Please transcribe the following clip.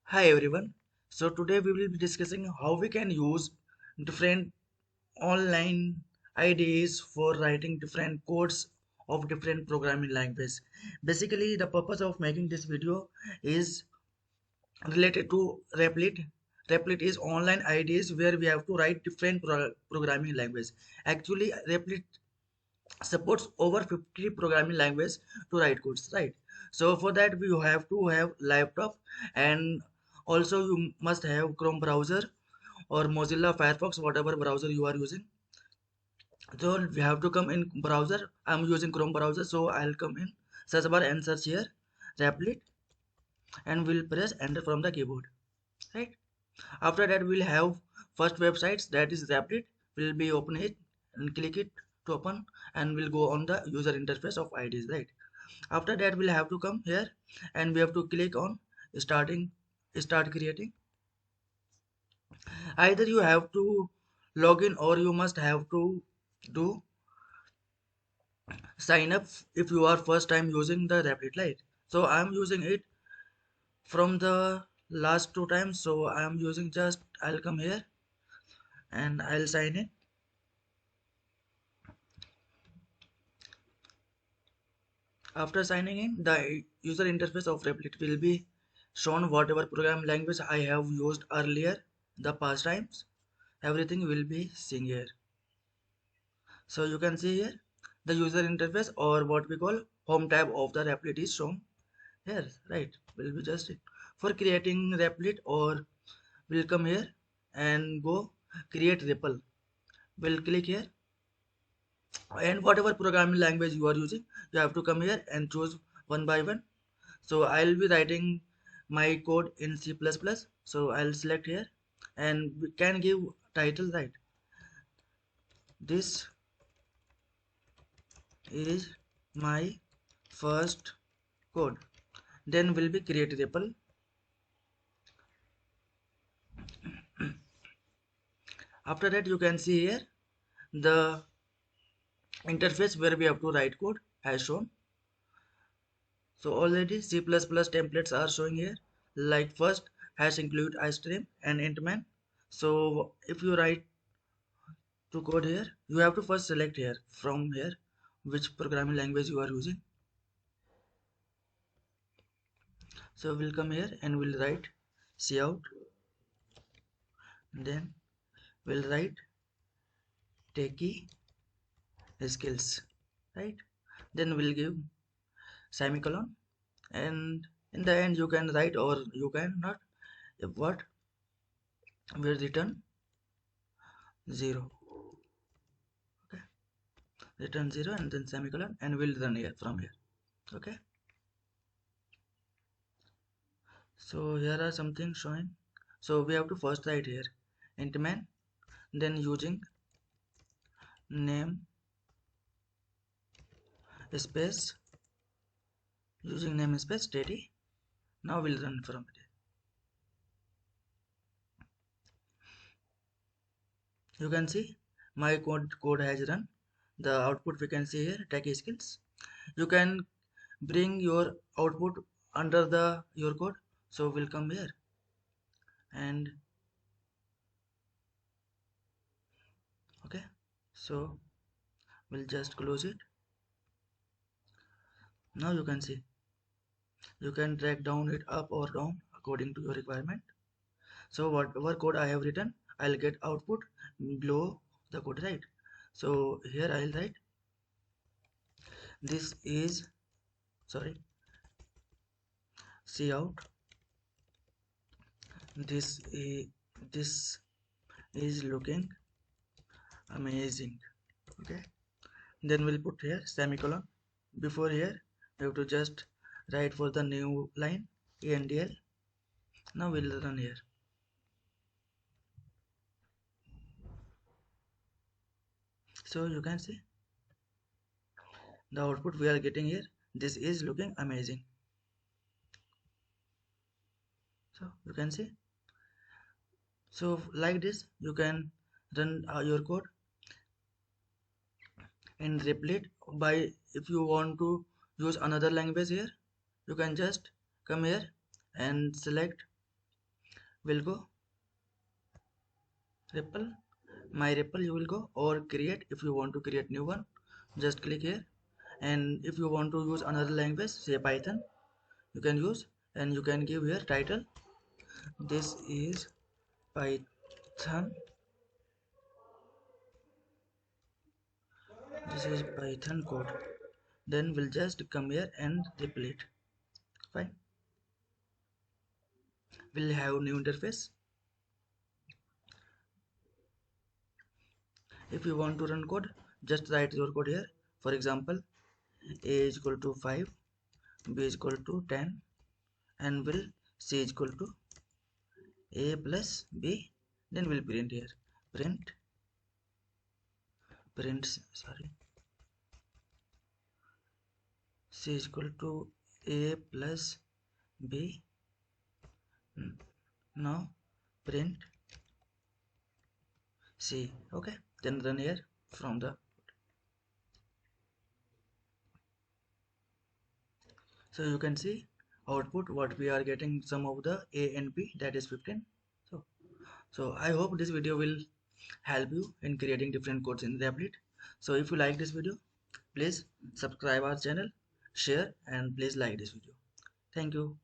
Hi everyone. So today we will be discussing how we can use different online IDEs for writing different codes of different programming languages. Basically, the purpose of making this video is related to Replit. Replit is online IDEs where we have to write different programming languages. Actually, Replit supports over 50 programming languages to write codes, right? So for that we have to have laptop, and also you must have Chrome browser or Mozilla Firefox, whatever browser you are using. So we have to come in browser. I'm using Chrome browser, so I'll come in search bar and search here Replit, and we'll press enter from the keyboard, right? After that we'll have first websites, that is Replit. We'll be open it and click it to open, and we'll go on the user interface of IDs, right? After that we'll have to come here and we have to click on start creating. Either you have to log in or you must have to do sign up if you are first time using the Replit, right? So I'm using it from the last two times, so I'm using just I'll come here and I'll sign in. After signing in, the user interface of Replit will be shown. Whatever program language I have used earlier, the past times, everything will be seen here. So you can see here the user interface, or what we call home tab of the Replit is shown here, right? Will be just it. For creating Replit, or we'll come here and go create repl. We'll click here, and whatever programming language you are using, you have to come here and choose one by one. So I'll be writing my code in C++. So I'll select here, and we can give title, right? This is my first code. Then will be create repl. After that you can see here the interface where we have to write code has shown. So already C++ templates are showing here, like first hash include iStream and intman. So if you write to code here, you have to first select here from here which programming language you are using. So we'll come here and we'll write cout, then we'll write TechiSkills, right? Then we'll give semicolon, and in the end you can write or you can not. If what will return 0, okay, return 0 and then semicolon, and we'll run here from here, okay. So here are something showing. So we have to first write here int man, then using name space, using namespace teddy. Now we'll run from it. You can see my code has run. The output we can see here TechiSkills. You can bring your output under the your code. So we'll come here and okay. So we'll just close it. Now you can see you can drag down it up or down according to your requirement. So whatever code I have written, I'll get output below the code, right? So here I'll write this is, sorry, cout, this is this is looking amazing, okay. Then we'll put here semicolon. Before here we have to just write for the new line endl. Now we'll run here. So you can see the output we are getting here, this is looking amazing. So you can see, so like this you can run your code in Replit. By if you want to use another language here, you can just come here and select will go repl, my repl you will go, or create. If you want to create new one, just click here. And if you want to use another language, say Python, you can use. And you can give here title, this is Python, this is Python code. Then we'll just come here and repeat. Fine, we'll have new interface. If you want to run code, just write your code here. For example, a is equal to 5, b is equal to 10, and will c is equal to a plus b. Then we'll print here, print print sorry, c is equal to a plus b. Now print c. Okay, then run here from the. So you can see output what we are getting, some of the a and b, that is 15. So I hope this video will help you in creating different codes in Replit. So if you like this video, please subscribe our channel, share, and please like this video. Thank you.